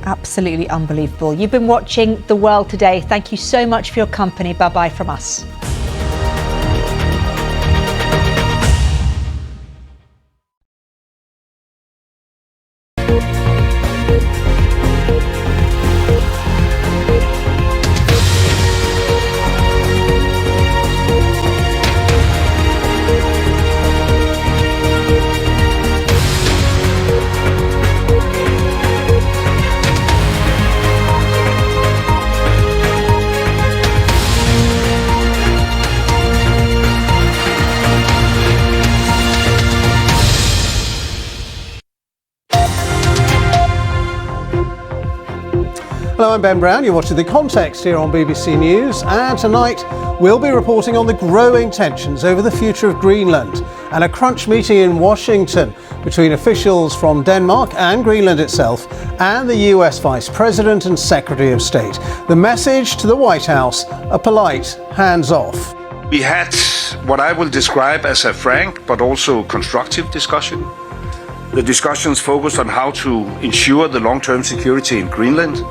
Absolutely unbelievable. You've been watching The World Today. Thank you so much for your company. Bye-bye from us. Hello, I'm Ben Brown. You're watching The Context here on BBC News. And tonight, we'll be reporting on the growing tensions over the future of Greenland and a crunch meeting in Washington between officials from Denmark and Greenland itself and the US Vice President and Secretary of State. The message to the White House, a polite hands-off. We had what I will describe as a frank but also constructive discussion. The discussions focused on how to ensure the long-term security in Greenland.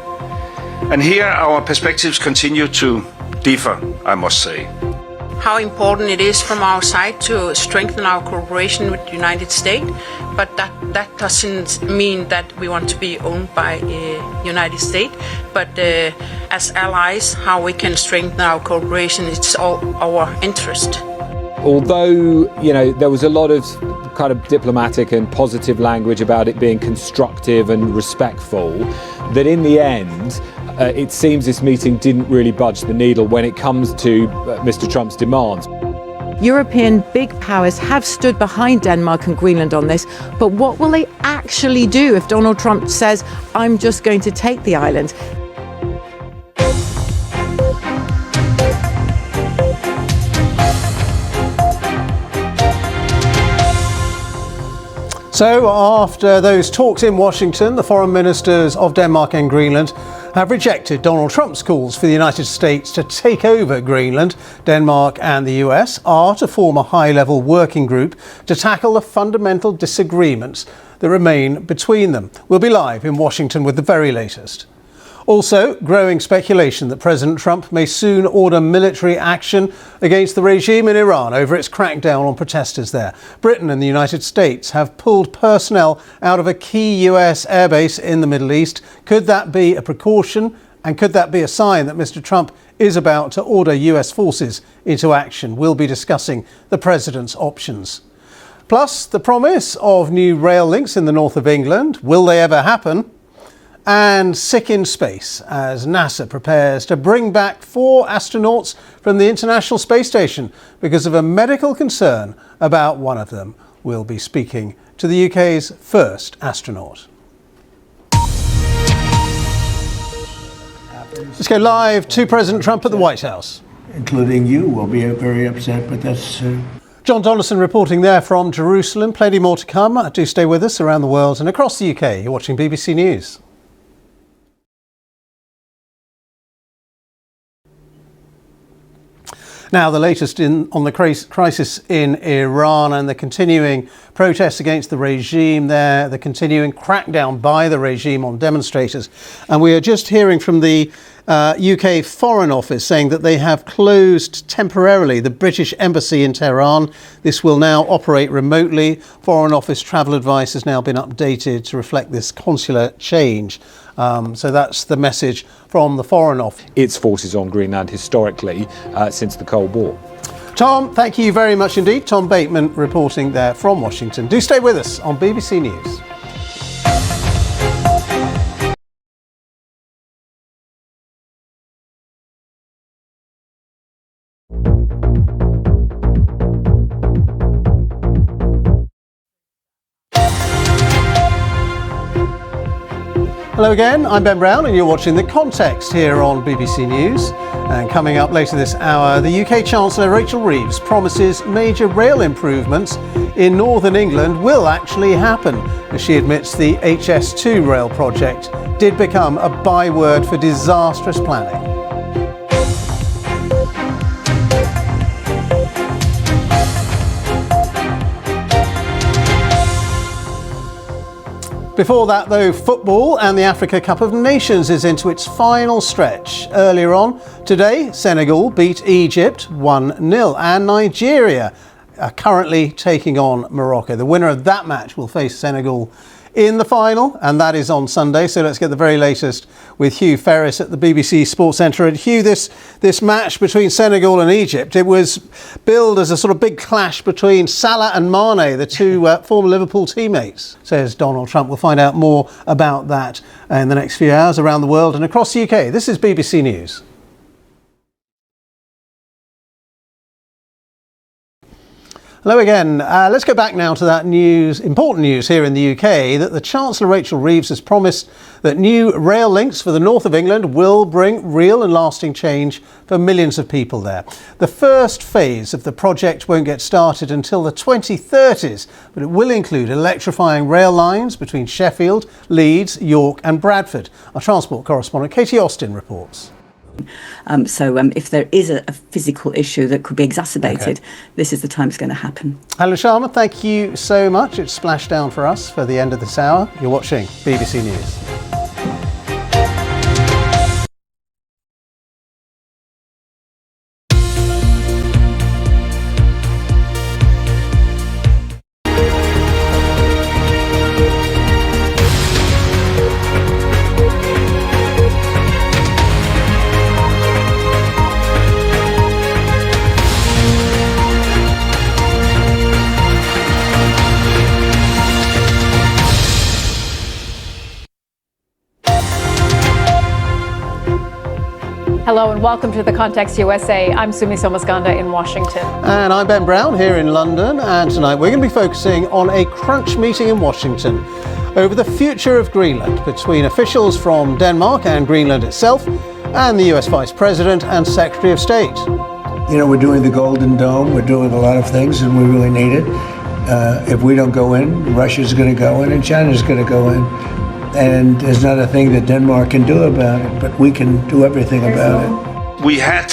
And here our perspectives continue to differ, I must say. How important it is from our side to strengthen our cooperation with the United States, but that doesn't mean that we want to be owned by the United States, but as allies, how we can strengthen our cooperation, it's all our interest. Although, there was a lot of kind of diplomatic and positive language about it being constructive and respectful, that in the end, it seems this meeting didn't really budge the needle when it comes to Mr. Trump's demands. European big powers have stood behind Denmark and Greenland on this, but what will they actually do if Donald Trump says, I'm just going to take the island? So after those talks in Washington, the foreign ministers of Denmark and Greenland have rejected Donald Trump's calls for the United States to take over Greenland. Denmark and the US are to form a high-level working group to tackle the fundamental disagreements that remain between them. We'll be live in Washington with the very latest. Also, growing speculation that President Trump may soon order military action against the regime in Iran over its crackdown on protesters there. Britain and the United States have pulled personnel out of a key US airbase in the Middle East. Could that be a precaution? And could that be a sign that Mr. Trump is about to order US forces into action? We'll be discussing the president's options. Plus, the promise of new rail links in the north of England. Will they ever happen? And sick in space as NASA prepares to bring back 4 astronauts from the International Space Station because of a medical concern about one of them. We'll be speaking to the UK's first astronaut. Let's go live to President Trump at the White House. Including you will be very upset, but that's... John Donaldson reporting there from Jerusalem. Plenty more to come. Do stay with us around the world and across the UK. You're watching BBC News. Now, the latest on the crisis in Iran and the continuing protests against the regime there, the continuing crackdown by the regime on demonstrators. And we are just hearing from the UK Foreign Office saying that they have closed temporarily the British Embassy in Tehran. This will now operate remotely. Foreign Office travel advice has now been updated to reflect this consular change. So that's the message from the Foreign Office. Its forces on Greenland historically since the Cold War. Tom, thank you very much indeed. Tom Bateman reporting there from Washington. Do stay with us on BBC News. Hello again, I'm Ben Brown and you're watching The Context here on BBC News. And coming up later this hour, the UK Chancellor Rachel Reeves promises major rail improvements in northern England will actually happen, as she admits the HS2 rail project did become a byword for disastrous planning. Before that, though, football and the Africa Cup of Nations is into its final stretch. Earlier on today, Senegal beat Egypt 1-0 and Nigeria are currently taking on Morocco. The winner of that match will face Senegal in the final, and that is on Sunday. So let's get the very latest with Hugh Ferris at the BBC Sports Centre. And Hugh, this match between Senegal and Egypt, it was billed as a sort of big clash between Salah and Mane, the two former Liverpool teammates, says Donald Trump. We'll find out more about that in the next few hours around the world and across the UK. This is BBC News. Hello again. Let's go back now to that important news here in the UK, that the Chancellor Rachel Reeves has promised that new rail links for the north of England will bring real and lasting change for millions of people there. The first phase of the project won't get started until the 2030s, but it will include electrifying rail lines between Sheffield, Leeds, York and Bradford. Our transport correspondent Katie Austin reports. If there is a physical issue that could be exacerbated, this is the time it's going to happen. Alan Sharma, thank you so much. It's splashdown for us for the end of this hour. You're watching BBC News. Hello and welcome to The Context USA. I'm Sumi Somaskanda in Washington. And I'm Ben Brown here in London, and tonight we're going to be focusing on a crunch meeting in Washington over the future of Greenland between officials from Denmark and Greenland itself and the US Vice President and Secretary of State. You know, we're doing the Golden Dome, we're doing a lot of things, and we really need it. If we don't go in, Russia's going to go in and China's going to go in. And there's not a thing that Denmark can do about it, but we can do everything about it. We had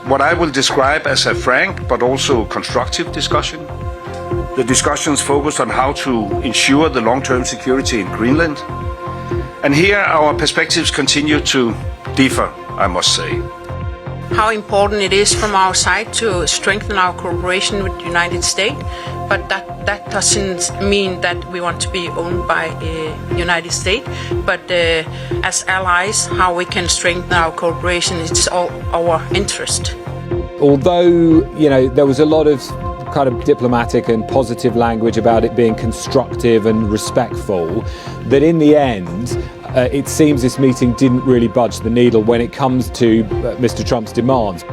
what I will describe as a frank but also constructive discussion. The discussions focused on how to ensure the long-term security in Greenland. And here our perspectives continue to differ, I must say. How important it is from our side to strengthen our cooperation with the United States, but that doesn't mean that we want to be owned by the United States, but as allies, how we can strengthen our cooperation is all our interest. Although, there was a lot of kind of diplomatic and positive language about it being constructive and respectful, that in the end, it seems this meeting didn't really budge the needle when it comes to Mr. Trump's demands.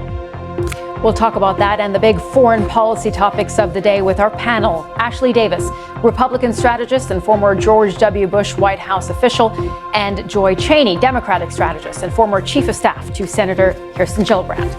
We'll talk about that and the big foreign policy topics of the day with our panel. Ashley Davis, Republican strategist and former George W. Bush White House official, and Joy Cheney, Democratic strategist and former chief of staff to Senator Kirsten Gillibrand.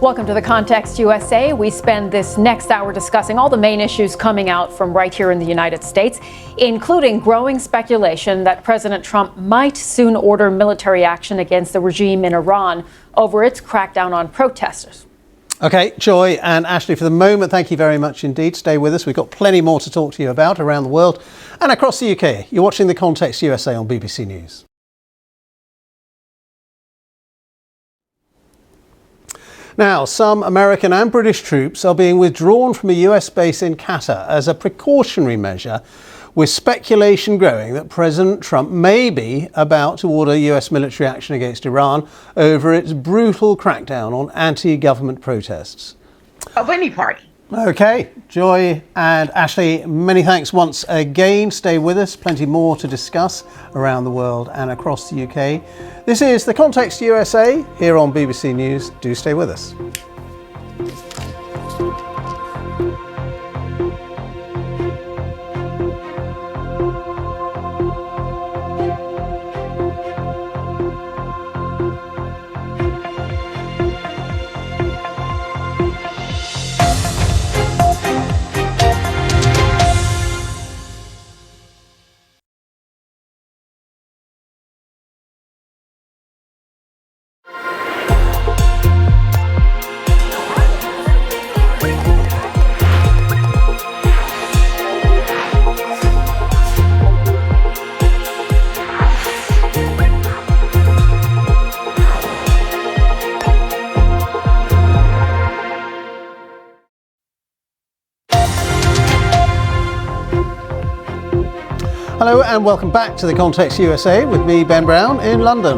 Welcome to The Context USA. We spend this next hour discussing all the main issues coming out from right here in the United States, including growing speculation that President Trump might soon order military action against the regime in Iran over its crackdown on protesters. OK, Joy and Ashley, for the moment, thank you very much indeed. Stay with us. We've got plenty more to talk to you about around the world and across the UK. You're watching The Context USA on BBC News. Now, some American and British troops are being withdrawn from a US base in Qatar as a precautionary measure, with speculation growing that President Trump may be about to order US military action against Iran over its brutal crackdown on anti-government protests. Of any party. OK, Joy and Ashley, many thanks once again. Stay with us. Plenty more to discuss around the world and across the UK. This is The Context USA here on BBC News. Do stay with us. Hello and welcome back to The Context USA with me, Ben Brown, in London.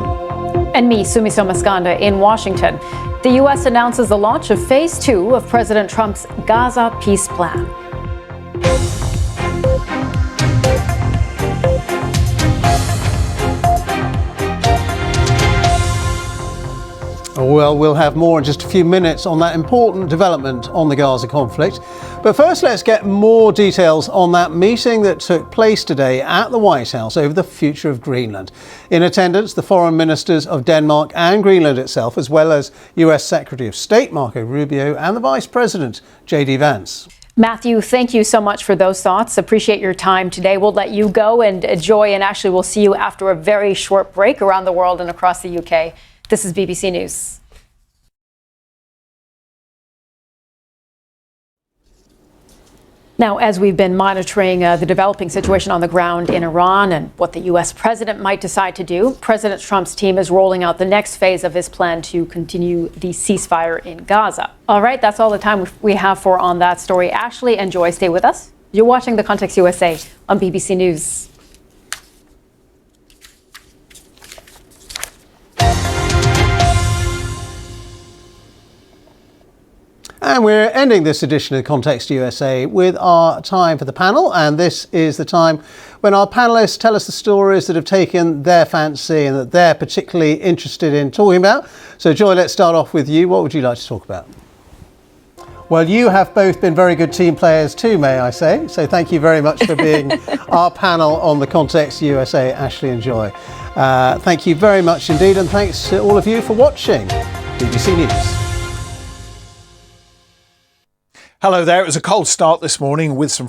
And me, Sumi Somaskanda, in Washington. The U.S. announces the launch of Phase 2 of President Trump's Gaza peace plan. Well, we'll have more in just a few minutes on that important development on the Gaza conflict. But first, let's get more details on that meeting that took place today at the White House over the future of Greenland. In attendance, the foreign ministers of Denmark and Greenland itself, as well as US Secretary of State Marco Rubio and the Vice President, J.D. Vance. Matthew, thank you so much for those thoughts. Appreciate your time today. We'll let you go and enjoy, and actually we'll see you after a very short break around the world and across the UK. This is BBC News. Now, as we've been monitoring the developing situation on the ground in Iran and what the U.S. president might decide to do, President Trump's team is rolling out the next phase of his plan to continue the ceasefire in Gaza. All right, that's all the time we have for on that story. Ashley and Joy, stay with us. You're watching The Context USA on BBC News. And we're ending this edition of Context USA with our time for the panel. And this is the time when our panellists tell us the stories that have taken their fancy and that they're particularly interested in talking about. So, Joy, let's start off with you. What would you like to talk about? Well, you have both been very good team players too, may I say. So thank you very much for being our panel on the Context USA, Ashley and Joy. Thank you very much indeed. And thanks to all of you for watching BBC News. Hello there. It was a cold start this morning with some